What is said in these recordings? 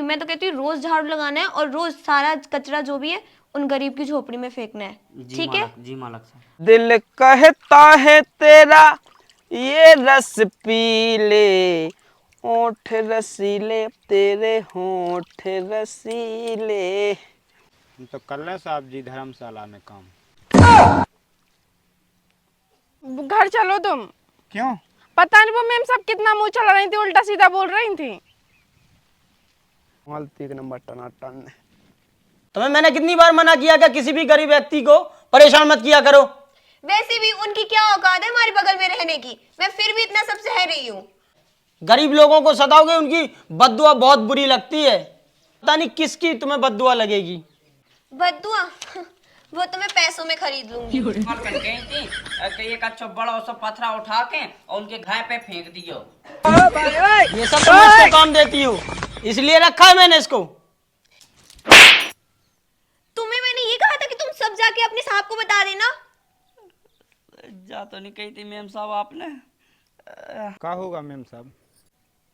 मैं तो कहती हूँ रोज झाड़ू लगाना है और रोज सारा कचरा जो भी है उन गरीब की झोपड़ी में फेंकना है, ठीक है? जी मालक साहब। दिल कहता है तेरा ये रस पी ले, होठ रसीले तेरे होठ रसीले। तो कर ले साहब जी धर्मशाला में काम। घर चलो तुम। क्यों? पता नहीं वो मैम सब कितना मुंह चला रही थी, उल्टा सीधा बोल रही थी। मालती एक नंबर टनाटन। तुम्हें मैंने कितनी बार मना किया कि किसी भी गरीब व्यक्ति को परेशान मत किया करो। वैसे भी उनकी क्या औकात है हमारे बगल में रहने की, मैं फिर भी इतना सब सह रही हूँ। गरीब लोगों को सताओगे, उनकी बद्दुआ बहुत बुरी लगती है। पता नहीं किसकी तुम्हें बद्दुआ लगेगी। बद्दुआ वो तो मैं पैसों में खरीद लूंगी। एक अच्छा बड़ा सा पत्थरा उठा के और उनके घाय पे फेंक दियो। ये सब तुम इसको काम देती हो, इसलिए रखा है मैंने इसको। तुम्हें मैंने ये कहा था कि तुम सब जाके अपने साहब को बता देना। जा तो नहीं कही थी मैम साहब आपने। क्या होगा मैम साहब?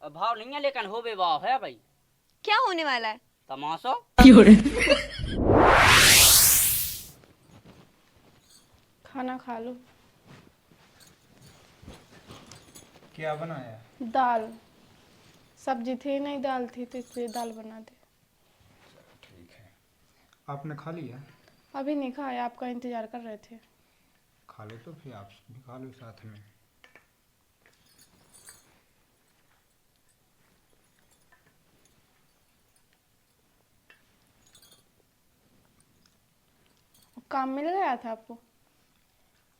भाव नहीं है लेकिन हो बे भाव है भाई। क्या होने वाला है? तमाशा। खाना खा लो। क्या बनाया? दाल, सब्जी थी नहीं, दाल थी तो इसलिए दाल बना दे। ठीक है, आपने खा लिया? अभी नहीं खाया, आपका इंतजार कर रहे थे। खा लो तो फिर आप भी खा लो साथ में। काम मिल गया था आपको?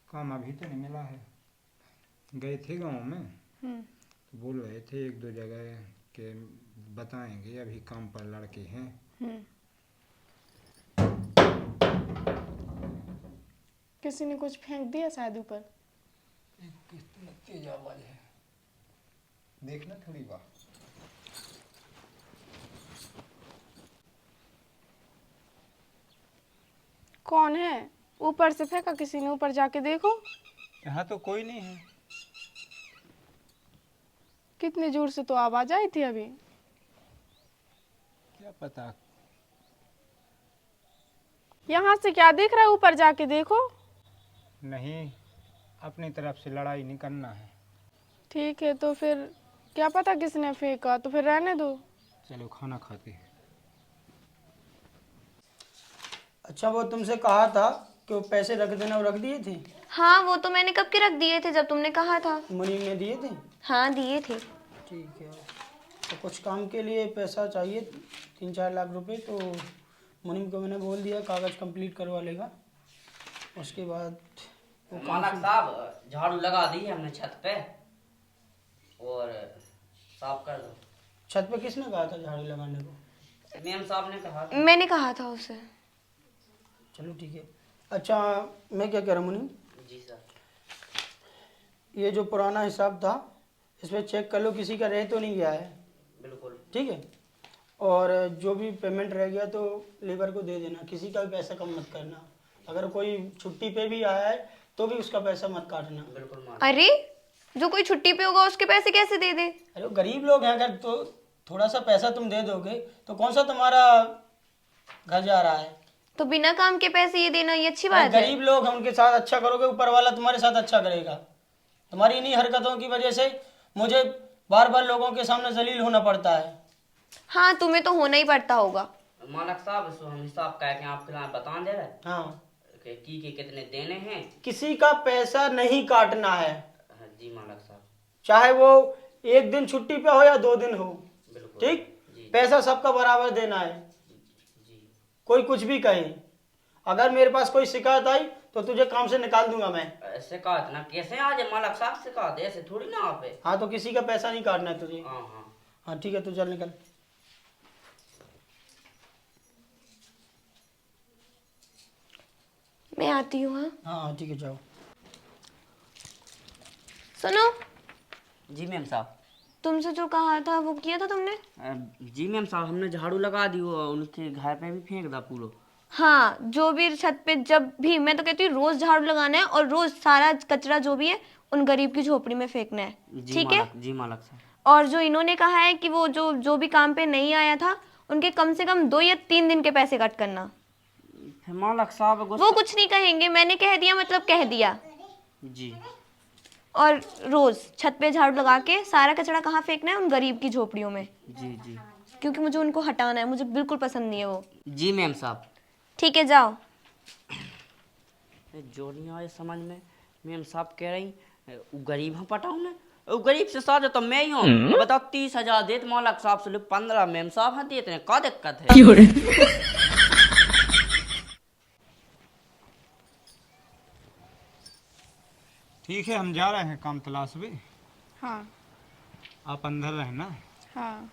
काम अभी तो नहीं मिला है। गए थे गांव में तो बोल रहे थे एक दो जगह के बताएंगे, अभी काम पर लड़के हैं। किसी ने कुछ फेंक दिया शायद ऊपर। कितनी तेज आवाज है, देखना थोड़ी बात। कौन है? ऊपर से फेंका किसी ने, ऊपर जाके देखो। यहाँ तो कोई नहीं है। कितनी जोर से तो आवाज आई थी अभी। क्या पता। यहाँ से क्या दिख रहा है, ऊपर जाके देखो। नहीं, अपनी तरफ से लड़ाई नहीं करना है। ठीक है, तो फिर क्या पता किसने फेंका, तो फिर रहने दो। चलो खाना खाते हैं। अच्छा वो तुमसे कहा था कि वो पैसे रख देना, वो रख दिए थे? हाँ वो तो मैंने कब के रख दिए थे जब तुमने कहा था। मुनीम ने दिए थे? हाँ दिए थे। ठीक है, तो कुछ काम के लिए पैसा चाहिए 3-4 लाख रुपए, तो मुनीम को मैंने बोल दिया कागज़ कंप्लीट करवा लेगा। उसके बाद मालक साहब झाड़ू लगा दी है हमने छत पे और साफ कर दो। छत पे किसने कहा था झाड़ू लगाने को? मैम साहब ने कहा था। मैंने कहा था उसे। चलो ठीक है। अच्छा मैं क्या कह रहा हूँ मुनीम, जी सर। ये जो पुराना हिसाब था इस पर चेक कर लो, किसी का रह तो नहीं गया है। बिल्कुल। ठीक है, और जो भी पेमेंट रह गया तो लेबर को दे देना, किसी का भी पैसा कम मत करना। अगर कोई छुट्टी पे भी आया है तो भी उसका पैसा मत काटना। बिल्कुल मालक। अरे जो कोई छुट्टी पे होगा उसके पैसे कैसे दे दे? अरे वो गरीब लोग हैं, अगर तो थोड़ा सा पैसा तुम दे दोगे तो कौन सा तुम्हारा घर जा रहा है? तो बिना काम के पैसे ये देना ये अच्छी बात है? गरीब लोग हैं, उनके साथ अच्छा करोगे, ऊपर वाला तुम्हारे साथ अच्छा करेगा। तुम्हारी इन्हीं हरकतों की वजह से मुझे बार बार लोगों के सामने जलील होना पड़ता है। हाँ तुम्हें तो होना ही पड़ता होगा। मालक साहब इसको हम हिसाब कह के आपके लिए बता दे रहे हाँ, की के कितने देने हैं। किसी का पैसा नहीं काटना है, जी मालक साहब। चाहे वो 1 दिन छुट्टी पे हो या 2 दिन हो। बिल्कुल। ठीक, जी। पैसा सबका बराबर देना है। जी। कोई कुछ भी कहे, अगर मेरे पास कोई शिकायत आई तो तुझे काम से निकाल दूंगा मैं। शिकायत ना कैसे आज मालक साहब शिकायत ऐसे थोड़ी ना आप है। हाँ तो किसी का पैसा नहीं काटना है तुझे। हाँ हाँ। हाँ ठीक है, तू चल निकल। मैं आती हूँ। हाँ हाँ ठीक है, जाओ। सुनो, जी मैम साहब। तुमसे जो कहा था वो किया था तुमने? जी मैम साहब हमने झाड़ू लगा दी वो उनके घर पे भी फेंक दा पूरा। हाँ जो भी छत पे, जब भी मैं तो कहती हूँ रोज झाड़ू लगाना है और रोज सारा कचरा जो भी है उन गरीब की झोपड़ी में फेंकना है, ठीक है? जी मालक साहब। और जो इन्होंने कहा है कि वो जो भी काम पे नहीं आया था उनके कम से कम 2 या 3 दिन के पैसे कट करना। फिर मालक साहब वो गुस्सा। कुछ नहीं कहेंगे, मैंने कह दिया मतलब कह दिया। जी और रोज छत पे झाड़ू लगा के सारा कचरा कहाँ फेंकना है? उन गरीब की झोपड़ियों में, जी जी क्योंकि मुझे उनको हटाना है, मुझे बिल्कुल पसंद नहीं है वो। जी मैम साहब। ठीक है जाओ। जो नहीं आए समझ में, मैम साहब कह रही वो गरीब हैं पटाऊ में, वो गरीब से साजा तो मैं ही हूँ। बताओ 30,000 देते मालक साहब से 15 मैम साहब हैं देते हैं, क्या दिक्कत है? ठीक है, हम जा रहे हैं काम तलाश भी। हाँ आप अंदर रहना हाँ।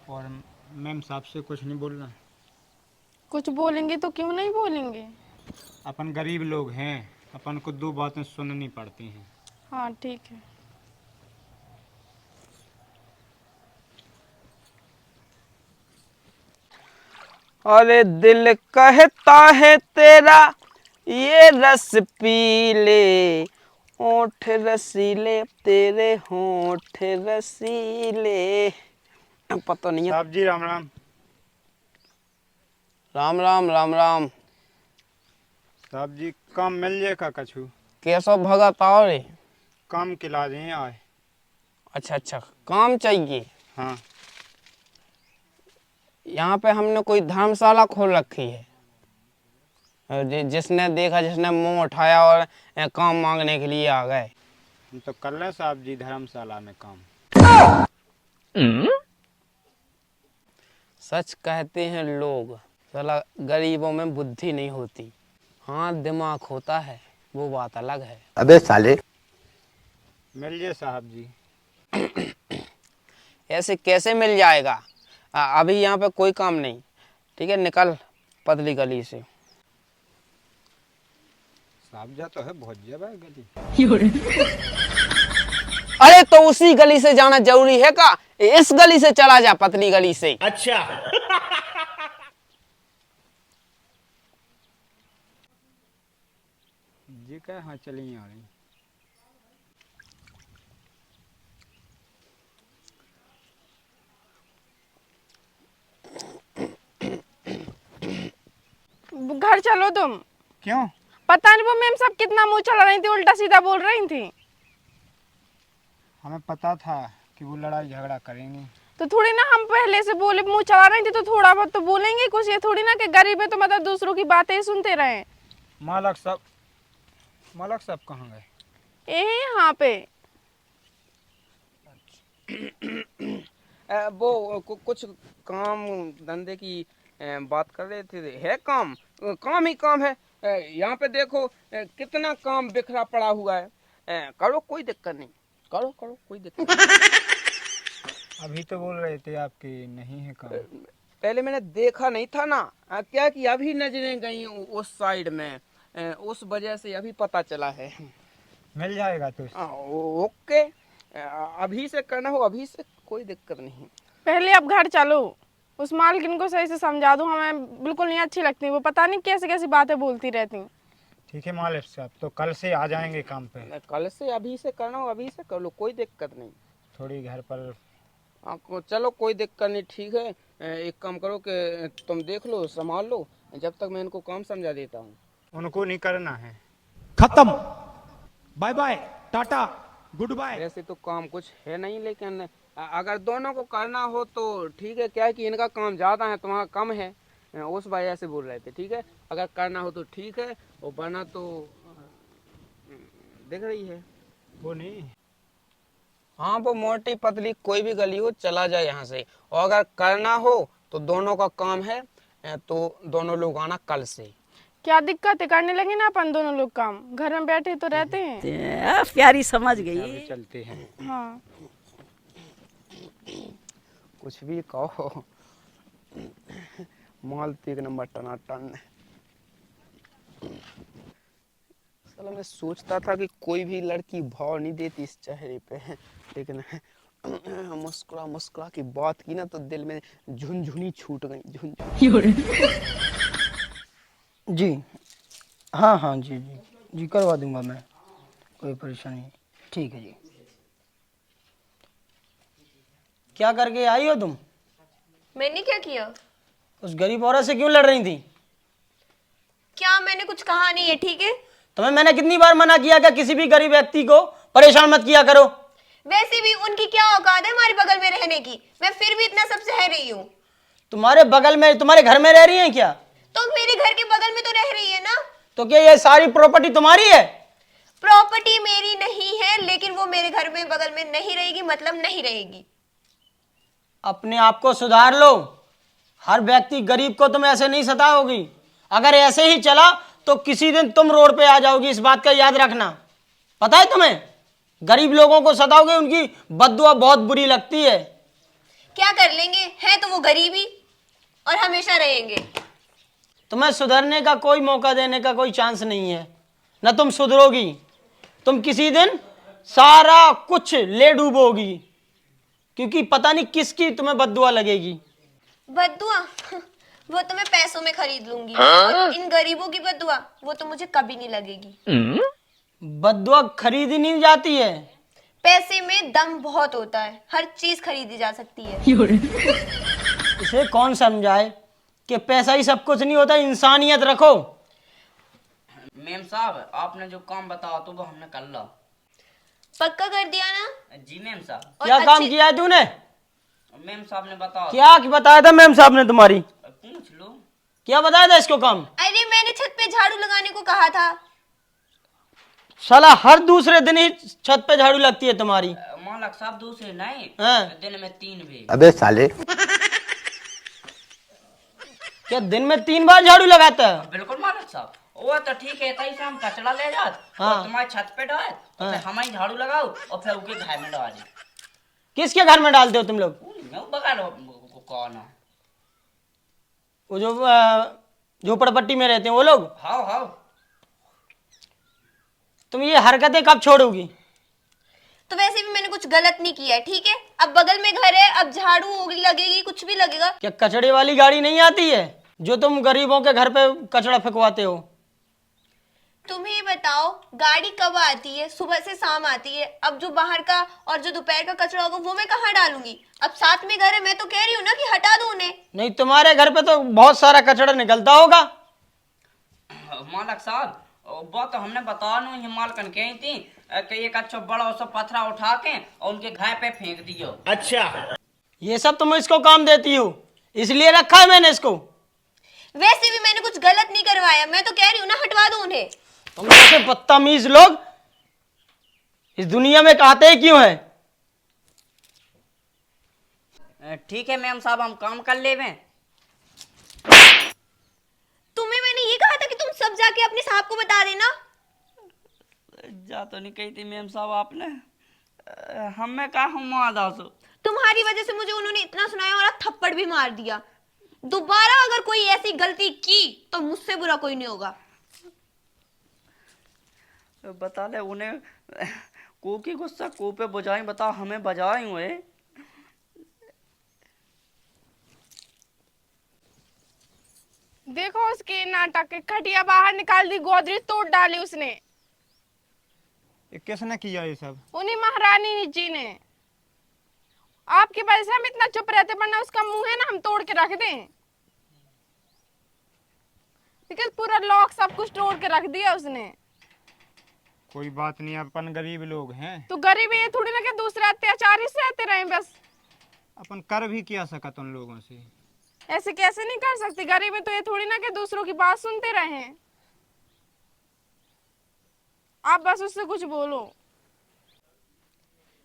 और मैम साहब से कुछ नहीं बोलना। कुछ बोलेंगे तो क्यों नहीं बोलेंगे? अपन गरीब लोग हैं, अपन को 2 बातें सुननी पड़ती हैं। हाँ ठीक है। अरे दिल कहता है तेरा ये रस पी ले, होठ रसीले तेरे होठ रसीले। पता नहीं है। साहब जी राम राम। राम राम राम राम। साहब जी काम मिल जाएगा कछु? कैसा भगत आओ रे? काम किला दें आए। अच्छा अच्छा, काम चाहिए। हाँ यहाँ पे हमने कोई धर्मशाला खोल रखी है। जिसने देखा जिसने मुंह उठाया और काम मांगने के लिए आ गए। हम तो कर रहे हैं साहब जी धर्मशाला में काम। सच कहते हैं लोग, साला गरीबों में बुद्धि नहीं होती। हाँ दिमाग होता है, वो बात अलग है। अबे साले। मिल जाए साहब जी। ऐसे कैसे मिल जाएगा? अभी यहाँ पे कोई काम नहीं। ठीक है, निकल पतली गली से। साहब जा तो है बहुत जगह गली। अरे तो उसी गली से जाना जरूरी है का? इस गली से चला जा, पतली गली से। अच्छा। जी क्या? हाँ चलिए आ रही। घर चलो तुम। क्यों? पता नहीं वो मैम सब कितना मुंह चला रही थी, उल्टा सीधा बोल रही थी। हमें पता था कि वो लड़ाई झगड़ा करेंगे। तो थोड़ी ना हम पहले से बोले मुंह चला रही थी तो थोड़ा बहुत तो बोलेंगे कुछ। ये थोड़ी ना कि गरीब है तो मतलब दूसरों की बातें ही सुनते रहे। मालक साहब कहाँ गए? यही यहाँ पे। वो कुछ काम धंधे की बात कर रहे थे। है काम, काम ही काम है। यहाँ पे देखो कितना काम बिखरा पड़ा हुआ है। करो कोई दिक्कत नहीं, करो करो कोई दिक्कत नहीं। अभी तो बोल रहे थे आपकी नहीं है काम। पहले मैंने देखा नहीं था ना, क्या कि अभी नजरें गई उस साइड में, उस वजह से अभी पता चला है। मिल जाएगा तो। ओके, अभी से करना हो अभी से, कोई दिक्कत नहीं। पहले अब घर चलो, उस मालकिन को सही से समझा दो, हमें बिल्कुल नहीं अच्छी लगती। वो पता नहीं कैसी कैसी बातें बोलती रहती। ठीक है मालिक साहब, तो कल से आ जाएंगे काम पे। कल से अभी से करना हो अभी से कर लो, कोई दिक्कत नहीं। थोड़ी घर पर। आपको चलो कोई दिक्कत नहीं, ठीक है। एक काम करो कि तुम देख लो संभाल लो, जब तक मैं इनको काम समझा देता हूँ। उनको नहीं करना है। खत्म, bye bye, tata, goodbye. वैसे तो काम कुछ है नहीं, लेकिन अगर दोनों को करना हो तो ठीक है। क्या है कि इनका काम ज़्यादा है, तुम्हारा कम है, उस वजह से बोल रहे थे। ठीक है, अगर करना हो तो ठीक है, और बना तो दिख रही है वो नहीं। हाँ वो मोटी पतली कोई भी गली हो, चला जाए यहाँ से। और अगर करना हो तो दोनों का काम है, तो दोनों लोग आना कल से। क्या दिक्कत है, करने लगे ना अपन दोनों लोग काम। घर में बैठे तो रहते हैं। प्यारी समझ गई। अभी चलते हैं। हाँ कुछ भी कहो, माल तो एक नंबर टनाटन। साला मैं सोचता था कि कोई भी लड़की भाव नहीं देती इस चेहरे पे, लेकिन मुस्कुरा मुस्कुरा की बात की ना तो दिल में झुनझुनी छूट गई, झुनझुनी। जी हाँ हाँ जी जी जी करवा दूंगा मैं, कोई परेशानी नहीं। ठीक है जी। क्या करके आई हो तुम? मैंने क्या किया? उस गरीब औरत से क्यों लड़ रही थी? क्या मैंने कुछ कहा नहीं है, ठीक है? तुम्हें मैंने कितनी बार मना किया कि किसी भी गरीब व्यक्ति को परेशान मत किया करो। वैसे भी उनकी क्या औकात है हमारे बगल में रहने की, मैं फिर भी इतना सब सह रही हूँ। तुम्हारे बगल में, तुम्हारे घर में रह रही है क्या? तो मेरे घर के बगल में तो रह रही है ना। तो क्या ये सारी प्रॉपर्टी तुम्हारी है? प्रॉपर्टी मेरी नहीं है, लेकिन वो मेरे घर में बगल में नहीं रहेगी, मतलब नहीं रहेगी। अपने आप को सुधार लो। हर व्यक्ति गरीब को तुम ऐसे नहीं सताओगी। अगर ऐसे ही चला तो किसी दिन तुम रोड पे आ जाओगी, इस बात का याद रखना। पता है तुम्हें, गरीब लोगों को सताओगे उनकी बद्दुआ बहुत बुरी लगती है। क्या कर लेंगे, है तो वो गरीबी और हमेशा रहेंगे। तुम्हें सुधरने का कोई मौका देने का कोई चांस नहीं है, न तुम सुधरोगी। तुम किसी दिन सारा कुछ ले डूबोगी, क्योंकि पता नहीं किसकी तुम्हें बद्दुआ लगेगी। बद्दुआ वो तो मैं पैसों में खरीद लूंगी, और इन गरीबों की बद्दुआ वो तो मुझे कभी नहीं लगेगी। बद्दुआ खरीदी नहीं जाती है। पैसे में दम बहुत होता है, हर चीज खरीदी जा सकती है। इसे कौन समझाए कि पैसा ही सब कुछ नहीं होता, इंसानियत रखो। मेम साहब आपने जो काम बताया तो वो हमने कर ला। पक्का कर दिया ना? जी मेम साहब। और क्या काम अच्छी- किया है तूने? मेम साहब ने बताया। क्या बताया था मैम साहब ने तुम्हारी? पूछ लो। क्या बताया था इसको काम? अरे मैंने छत पे झाड़ू लगाने को कहा था। साला हर दूसरे दिन ही छत पे झाड़ू लगती है तुम्हारी। मालक साहब दूसरे नहीं, हाँ। दिन में 3 भी। अबे साले। क्या दिन में 3 बार झाड़ू लगाता है? बिल्कुल मालक साहब, वो तो ठीक है, तई से हम कचरा ले जात हाँ। और तुम्हारी छत पे डाल और फिर हम ही झाड़ू लगाओ और फिर उनके घर में डाल दी। किसके घर में डालते हो तुम लोग? मैं बगल कौन है? वो जो झोपड़पट्टी में रहते हैं वो लोग। How how. तुम ये हरकतें कब छोड़ोगी? तो वैसे भी मैंने कुछ गलत नहीं किया है, ठीक है? अब बगल में घर है, अब झाड़ू होगी, लगेगी, कुछ भी लगेगा। क्या कचड़े वाली गाड़ी नहीं आती है जो तुम गरीबों के घर पे कचड़ा फेंकवाते हो? तुम ही बताओ, गाड़ी कब आती है? सुबह से शाम आती है। अब जो बाहर का और जो दोपहर का कचरा होगा वो मैं कहाँ डालूंगी? अब साथ में घर है, मैं तो कह रही हूँ ना कि हटा दो उन्हें। नहीं, तुम्हारे घर पे तो बहुत सारा कचड़ा निकलता होगा। मालक साहब वो तो हमने बताया नहीं, ये मालकन कही थी कि एक अच्छा बड़ा सा पत्थरा उठा के और उनके घर पे फेंक दियो। ये सब तुम इसको काम देती हो, इसलिए रखा है मैंने इसको। वैसे भी मैंने कुछ गलत नहीं करवाया, मैं तो कह रही हूँ ना, हटवा दो उन्हें। तुम जैसे बदतमीज लोग इस दुनिया में कहते ही क्यों हैं? ठीक है मैम साहब, हम काम कर लेवे। तुम्हें मैंने ये कहा था कि तुम सब जाके अपने साहब को बता देना। जा तो नहीं कही थी मैम साहब आपने, हमें कहा हम दासो। तुम्हारी वजह से मुझे उन्होंने इतना सुनाया और थप्पड़ भी मार दिया। दोबारा अगर कोई ऐसी गलती की तो मुझसे बुरा कोई नहीं होगा। बता ले उन्हें को की गुस्सा को पे बुझाई, बताओ हमें बजाई हुए। देखो उसके नाटक, खटिया बाहर निकाल दी, गोदरेज तोड़ डाली उसने। ये किसने किया ये सब? उन्हीं महारानी जी ने। आपकी वजह से हम इतना चुप रहते, वरना उसका मुंह है ना हम तोड़ के रख दें। लेकिन पूरा लॉक सब कुछ तोड़ के रख दिया उसने। कोई बात नहीं, अपन गरीब लोग हैं, तो गरीब ये थोड़ी ना कि दूसरे अत्याचार ही सहते रहे बस। अपन कर भी क्या सकत उन लोगों से। ऐसे कैसे नहीं कर सकते, गरीब में तो ये थोड़ी ना कि दूसरों की बात सुनते रहे। आप बस उससे कुछ बोलो।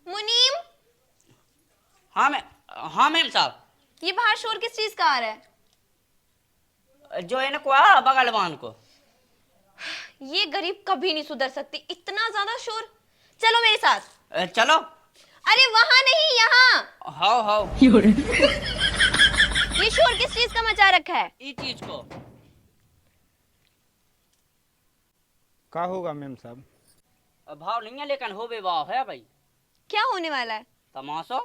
मुनीम, हाँ मैम साहब। ये बाहर शोर किस चीज का आ रहा है? जो है ना को बगलवान को। ये गरीब कभी नहीं सुधर सकती, इतना ज्यादा शोर। चलो मेरे साथ। चलो। अरे वहां नहीं, यहाँ। How how. ये शोर किस चीज का मचा रखा है? इस चीज को क्या होगा मैम साहब? भाव नहीं है, लेकिन हो बे भाव है भाई। क्या होने वाला है? तमाशा।